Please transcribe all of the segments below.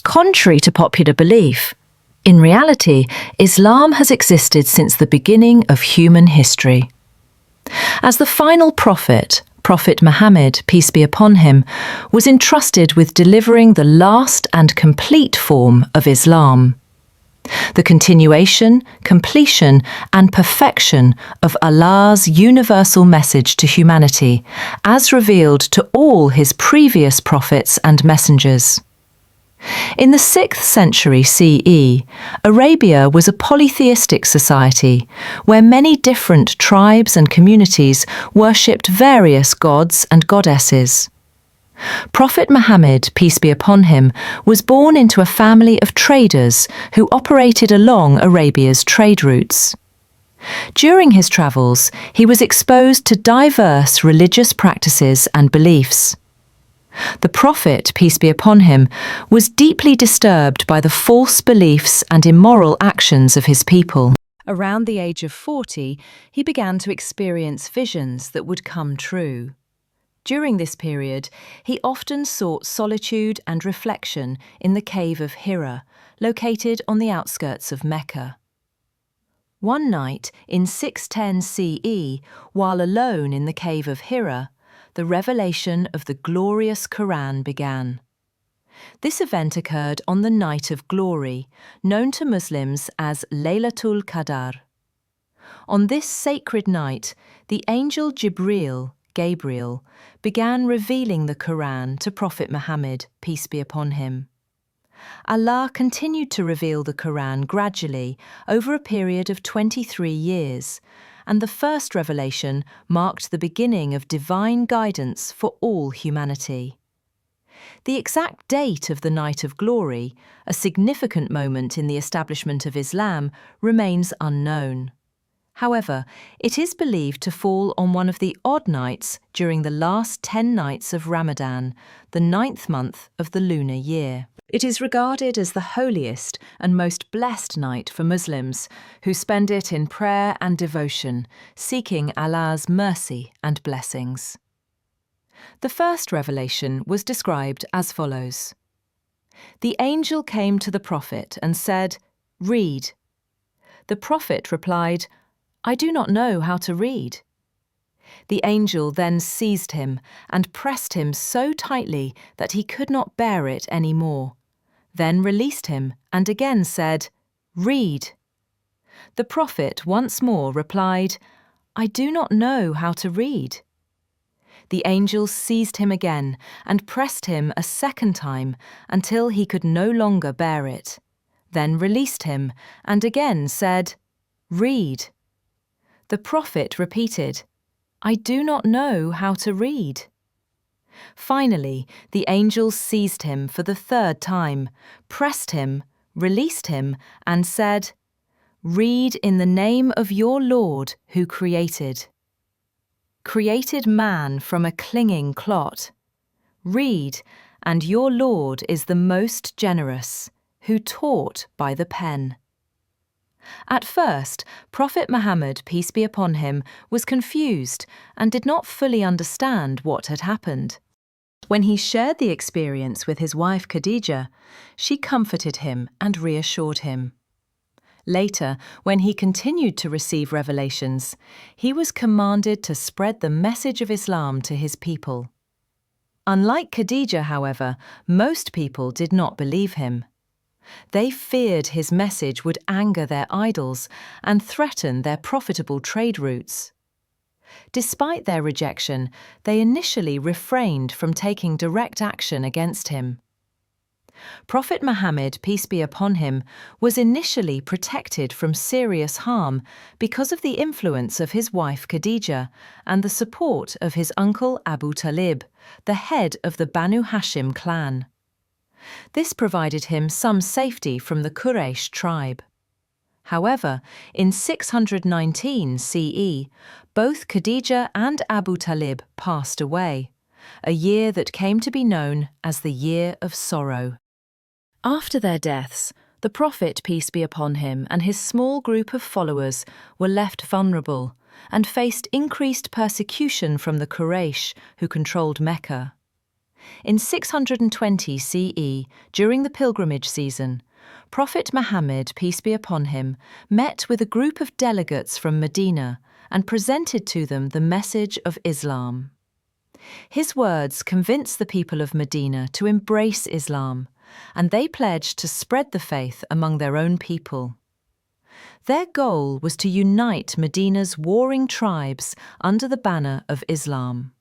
Contrary to popular belief, in reality, Islam has existed since the beginning of human history. As the final prophet, Prophet Muhammad, peace be upon him, was entrusted with delivering the last and complete form of Islam. The continuation, completion, and perfection of Allah's universal message to humanity, as revealed to all his previous prophets and messengers. In the 6th century CE, Arabia was a polytheistic society where many different tribes and communities worshipped various gods and goddesses. Prophet Muhammad, peace be upon him, was born into a family of traders who operated along Arabia's trade routes. During his travels, he was exposed to diverse religious practices and beliefs. The Prophet, peace be upon him, was deeply disturbed by the false beliefs and immoral actions of his people. Around the age of 40, he began to experience visions that would come true. During this period, he often sought solitude and reflection in the Cave of Hira, located on the outskirts of Mecca. One night in 610 CE, while alone in the Cave of Hira, the revelation of the glorious Quran began. This event occurred on the Night of Glory, known to Muslims as Laylatul Qadr. On this sacred night, the Angel Jibreel, Gabriel, began revealing the Quran to Prophet Muhammad, peace be upon him. Allah continued to reveal the Quran gradually over a period of 23 years, and the first revelation marked the beginning of divine guidance for all humanity. The exact date of the Night of Glory, a significant moment in the establishment of Islam, remains unknown. However, it is believed to fall on one of the odd nights during the last 10 nights of Ramadan, the 9th month of the lunar year. It is regarded as the holiest and most blessed night for Muslims, who spend it in prayer and devotion, seeking Allah's mercy and blessings. The first revelation was described as follows. The angel came to the Prophet and said, "Read." The Prophet replied, "I do not know how to read." The angel then seized him and pressed him so tightly that he could not bear it any more, then released him and again said, "Read." The Prophet once more replied, "I do not know how to read." The angel seized him again and pressed him a second time until he could no longer bear it, then released him and again said, "Read." The Prophet repeated, "I do not know how to read." Finally, the angel seized him for the third time, pressed him, released him, and said, "Read in the name of your Lord who created man from a clinging clot. Read, and your Lord is the most generous, who taught by the pen." At first, Prophet Muhammad, peace be upon him, was confused and did not fully understand what had happened. When he shared the experience with his wife Khadija, she comforted him and reassured him. Later, when he continued to receive revelations, he was commanded to spread the message of Islam to his people. Unlike Khadija, however, most people did not believe him. They feared his message would anger their idols and threaten their profitable trade routes. Despite their rejection, they initially refrained from taking direct action against him. Prophet Muhammad, peace be upon him, was initially protected from serious harm because of the influence of his wife Khadija and the support of his uncle Abu Talib, the head of the Banu Hashim clan. This provided him some safety from the Quraysh tribe. However, in 619 CE, both Khadija and Abu Talib passed away, a year that came to be known as the Year of Sorrow. After their deaths, the Prophet, peace be upon him, and his small group of followers were left vulnerable and faced increased persecution from the Quraysh, who controlled Mecca. In 620 CE, during the pilgrimage season, Prophet Muhammad, peace be upon him, met with a group of delegates from Medina and presented to them the message of Islam. His words convinced the people of Medina to embrace Islam, and they pledged to spread the faith among their own people. Their goal was to unite Medina's warring tribes under the banner of Islam.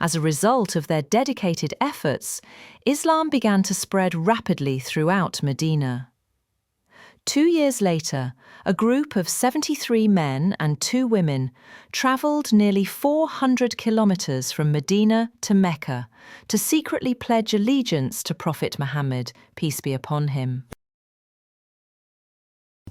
As a result of their dedicated efforts, Islam began to spread rapidly throughout Medina. 2 years later, a group of 73 men and 2 women travelled nearly 400 kilometres from Medina to Mecca to secretly pledge allegiance to Prophet Muhammad, peace be upon him.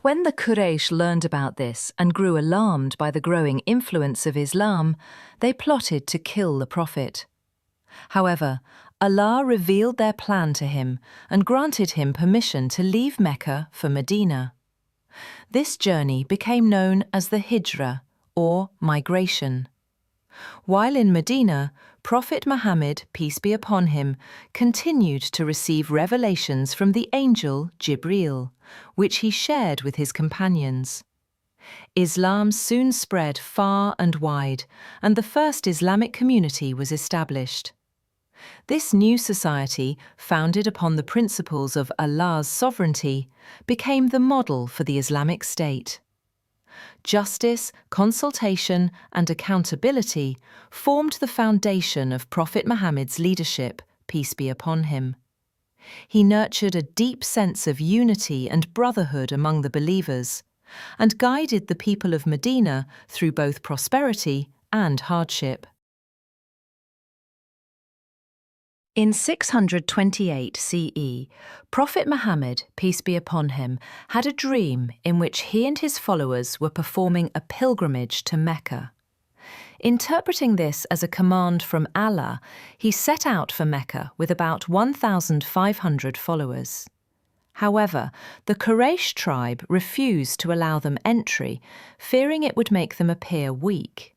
When the Quraysh learned about this and grew alarmed by the growing influence of Islam, they plotted to kill the Prophet. However, Allah revealed their plan to him and granted him permission to leave Mecca for Medina. This journey became known as the Hijra, or migration. While in Medina, Prophet Muhammad, peace be upon him, continued to receive revelations from the Angel Jibreel, which he shared with his companions. Islam soon spread far and wide, and the first Islamic community was established. This new society, founded upon the principles of Allah's sovereignty, became the model for the Islamic State. Justice, consultation, and accountability formed the foundation of Prophet Muhammad's leadership, peace be upon him. He nurtured a deep sense of unity and brotherhood among the believers, and guided the people of Medina through both prosperity and hardship. In 628 CE, Prophet Muhammad, peace be upon him, had a dream in which he and his followers were performing a pilgrimage to Mecca. Interpreting this as a command from Allah, he set out for Mecca with about 1,500 followers. However, the Quraysh tribe refused to allow them entry, fearing it would make them appear weak.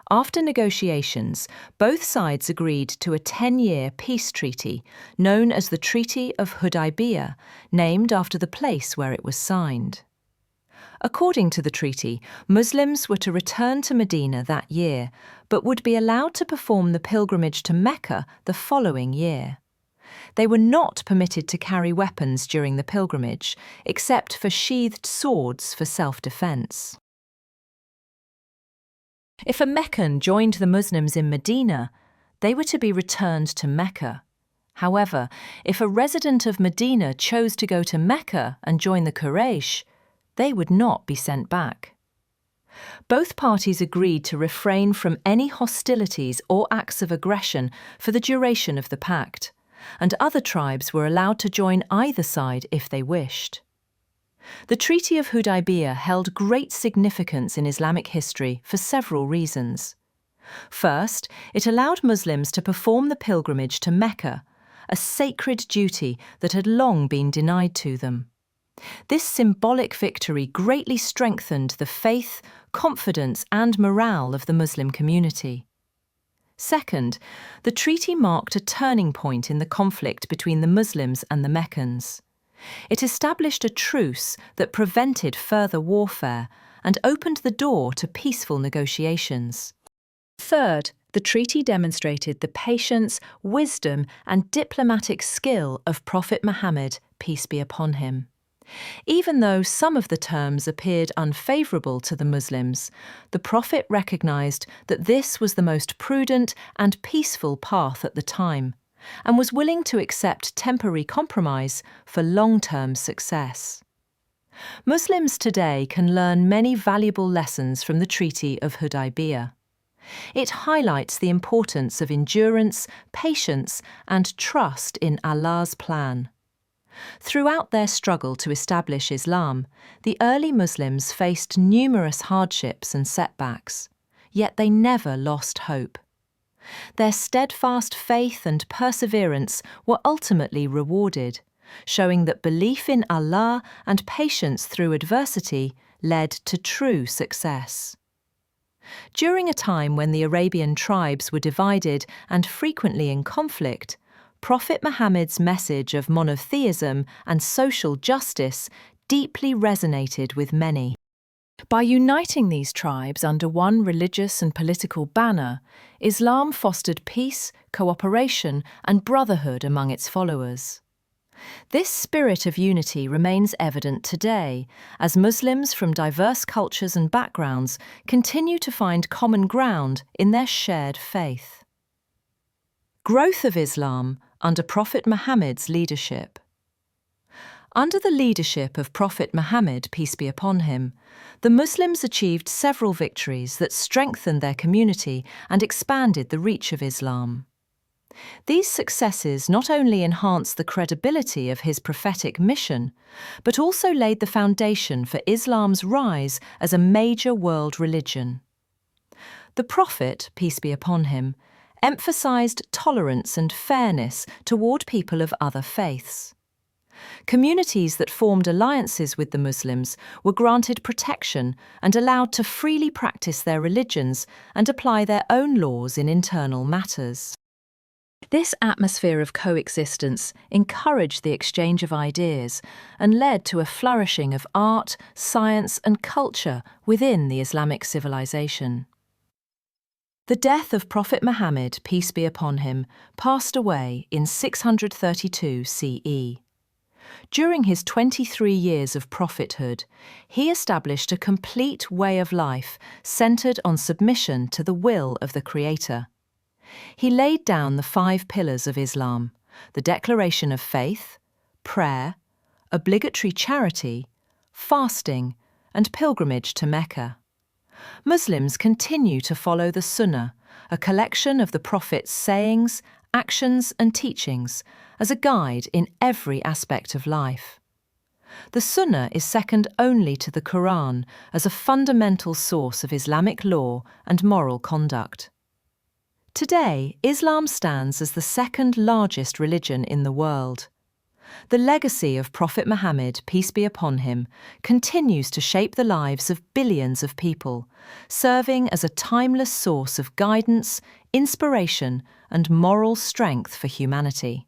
After negotiations, both sides agreed to a 10-year peace treaty known as the Treaty of Hudaybiyah, named after the place where it was signed. According to the treaty, Muslims were to return to Medina that year, but would be allowed to perform the pilgrimage to Mecca the following year. They were not permitted to carry weapons during the pilgrimage, except for sheathed swords for self-defense. If a Meccan joined the Muslims in Medina, they were to be returned to Mecca. However, if a resident of Medina chose to go to Mecca and join the Quraysh, they would not be sent back. Both parties agreed to refrain from any hostilities or acts of aggression for the duration of the pact, and other tribes were allowed to join either side if they wished. The Treaty of Hudaybiyah held great significance in Islamic history for several reasons. First, it allowed Muslims to perform the pilgrimage to Mecca, a sacred duty that had long been denied to them. This symbolic victory greatly strengthened the faith, confidence, and morale of the Muslim community. Second, the treaty marked a turning point in the conflict between the Muslims and the Meccans. It established a truce that prevented further warfare and opened the door to peaceful negotiations. Third, the treaty demonstrated the patience, wisdom, and diplomatic skill of Prophet Muhammad, peace be upon him. Even though some of the terms appeared unfavourable to the Muslims, the Prophet recognised that this was the most prudent and peaceful path at the time, and was willing to accept temporary compromise for long-term success. Muslims today can learn many valuable lessons from the Treaty of Hudaybiyah. It highlights the importance of endurance, patience, and trust in Allah's plan. Throughout their struggle to establish Islam, the early Muslims faced numerous hardships and setbacks, yet they never lost hope. Their steadfast faith and perseverance were ultimately rewarded, showing that belief in Allah and patience through adversity led to true success. During a time when the Arabian tribes were divided and frequently in conflict, Prophet Muhammad's message of monotheism and social justice deeply resonated with many. By uniting these tribes under one religious and political banner, Islam fostered peace, cooperation, and brotherhood among its followers. This spirit of unity remains evident today, as Muslims from diverse cultures and backgrounds continue to find common ground in their shared faith. Growth of Islam under Prophet Muhammad's leadership. Under the leadership of Prophet Muhammad, peace be upon him, the Muslims achieved several victories that strengthened their community and expanded the reach of Islam. These successes not only enhanced the credibility of his prophetic mission, but also laid the foundation for Islam's rise as a major world religion. The Prophet, peace be upon him, emphasized tolerance and fairness toward people of other faiths. Communities that formed alliances with the Muslims were granted protection and allowed to freely practice their religions and apply their own laws in internal matters. This atmosphere of coexistence encouraged the exchange of ideas and led to a flourishing of art, science, and culture within the Islamic civilization. The death of Prophet Muhammad, peace be upon him, passed away in 632 CE. During his 23 years of prophethood, he established a complete way of life centered on submission to the will of the Creator. He laid down the 5 pillars of Islam: the declaration of faith, prayer, obligatory charity, fasting, and pilgrimage to Mecca. Muslims continue to follow the Sunnah, a collection of the Prophet's sayings, actions, and teachings, as a guide in every aspect of life. The Sunnah is second only to the Quran as a fundamental source of Islamic law and moral conduct. Today, Islam stands as the second largest religion in the world. The legacy of Prophet Muhammad, peace be upon him, continues to shape the lives of billions of people, serving as a timeless source of guidance, inspiration, and moral strength for humanity.